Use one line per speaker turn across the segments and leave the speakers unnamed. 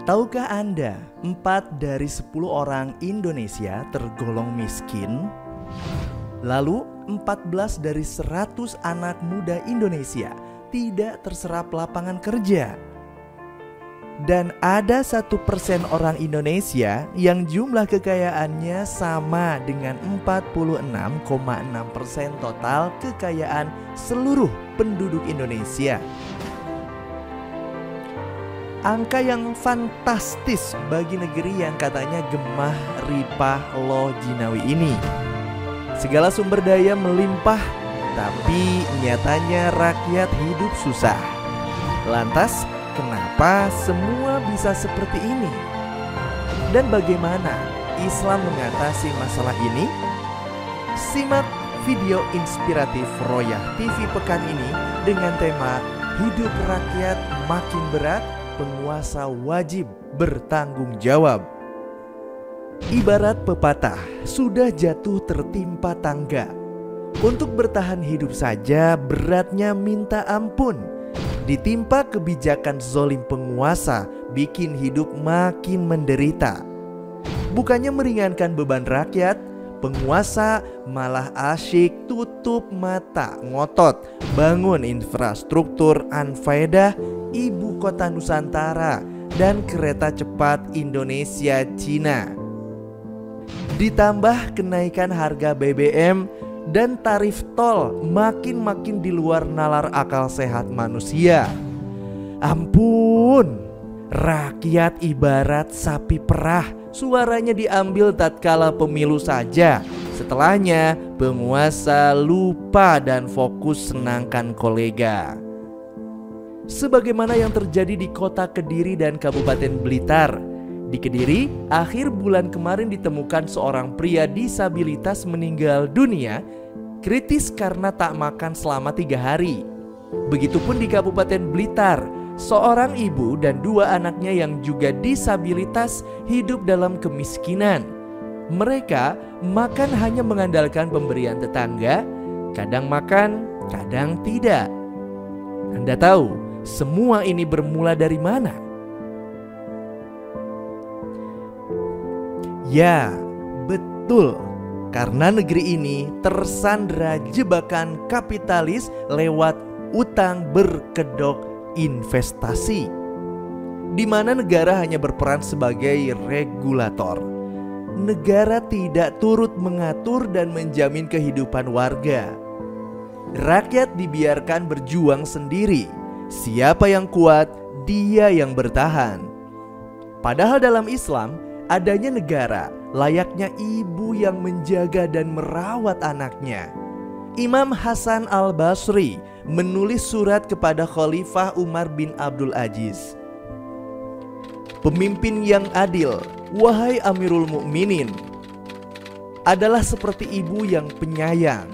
Tahukah Anda, 4 dari 10 orang Indonesia tergolong miskin? Lalu, 14 dari 100 anak muda Indonesia tidak terserap lapangan kerja. Dan ada 1% orang Indonesia yang jumlah kekayaannya sama dengan 46,6% total kekayaan seluruh penduduk Indonesia. Angka yang fantastis bagi negeri yang katanya gemah ripah lo jinawi ini. Segala sumber daya melimpah, tapi nyatanya rakyat hidup susah. Lantas, kenapa semua bisa seperti ini? Dan bagaimana Islam mengatasi masalah ini? Simak video inspiratif Royah TV pekan ini dengan tema Hidup Rakyat Makin Berat, Penguasa Wajib Bertanggung Jawab. Ibarat pepatah, sudah jatuh tertimpa tangga. Untuk bertahan hidup saja beratnya minta ampun. Ditimpa kebijakan zolim penguasa, bikin hidup makin menderita. Bukannya meringankan beban rakyat, penguasa malah asyik tutup mata, ngotot bangun infrastruktur anfaedah ibu kota Nusantara dan kereta cepat Indonesia-Cina. Ditambah kenaikan harga BBM dan tarif tol makin di luar nalar akal sehat manusia. Ampun, rakyat ibarat sapi perah, suaranya diambil tatkala pemilu saja. Setelahnya penguasa lupa dan fokus senangkan kolega. Sebagaimana yang terjadi di kota Kediri dan Kabupaten Blitar. Di Kediri, akhir bulan kemarin ditemukan seorang pria disabilitas meninggal dunia kritis karena tak makan selama 3 hari. Begitupun di Kabupaten Blitar, seorang ibu dan 2 anaknya yang juga disabilitas hidup dalam kemiskinan. Mereka makan hanya mengandalkan pemberian tetangga, kadang makan, kadang tidak. Anda tahu semua ini bermula dari mana? Ya, betul. Karena negeri ini tersandra jebakan kapitalis lewat utang berkedok investasi, di mana negara hanya berperan sebagai regulator. Negara tidak turut mengatur dan menjamin kehidupan warga. Rakyat dibiarkan berjuang sendiri. Siapa yang kuat, dia yang bertahan. Padahal dalam Islam, adanya negara layaknya ibu yang menjaga dan merawat anaknya. Imam Hasan al-Basri menulis surat kepada Khalifah Umar bin Abdul Aziz. Pemimpin yang adil, wahai Amirul Mukminin, adalah seperti ibu yang penyayang,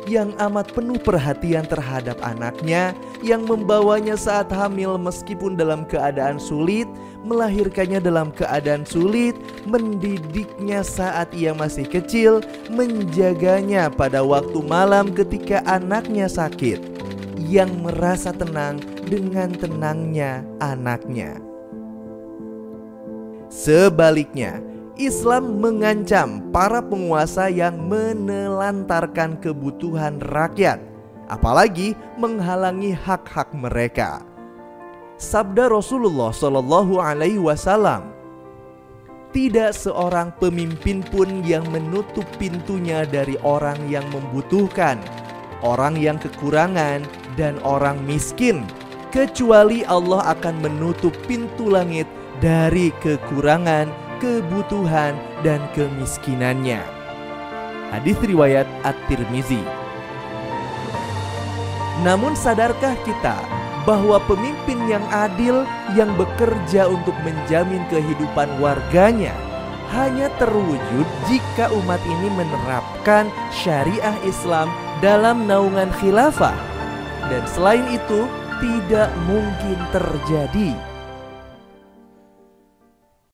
yang amat penuh perhatian terhadap anaknya, yang membawanya saat hamil meskipun dalam keadaan sulit, melahirkannya dalam keadaan sulit, mendidiknya saat ia masih kecil, menjaganya pada waktu malam ketika anaknya sakit, yang merasa tenang dengan tenangnya anaknya. Sebaliknya, Islam mengancam para penguasa yang menelantarkan kebutuhan rakyat, apalagi menghalangi hak-hak mereka. Sabda Rasulullah Shallallahu Alaihi Wasallam, tidak seorang pemimpin pun yang menutup pintunya dari orang yang membutuhkan, orang yang kekurangan, dan orang miskin, kecuali Allah akan menutup pintu langit dari kekurangan, kebutuhan, dan kemiskinannya. Hadis riwayat At-Tirmizi. Namun sadarkah kita bahwa pemimpin yang adil yang bekerja untuk menjamin kehidupan warganya hanya terwujud jika umat ini menerapkan syariah Islam dalam naungan khilafah, dan selain itu tidak mungkin terjadi.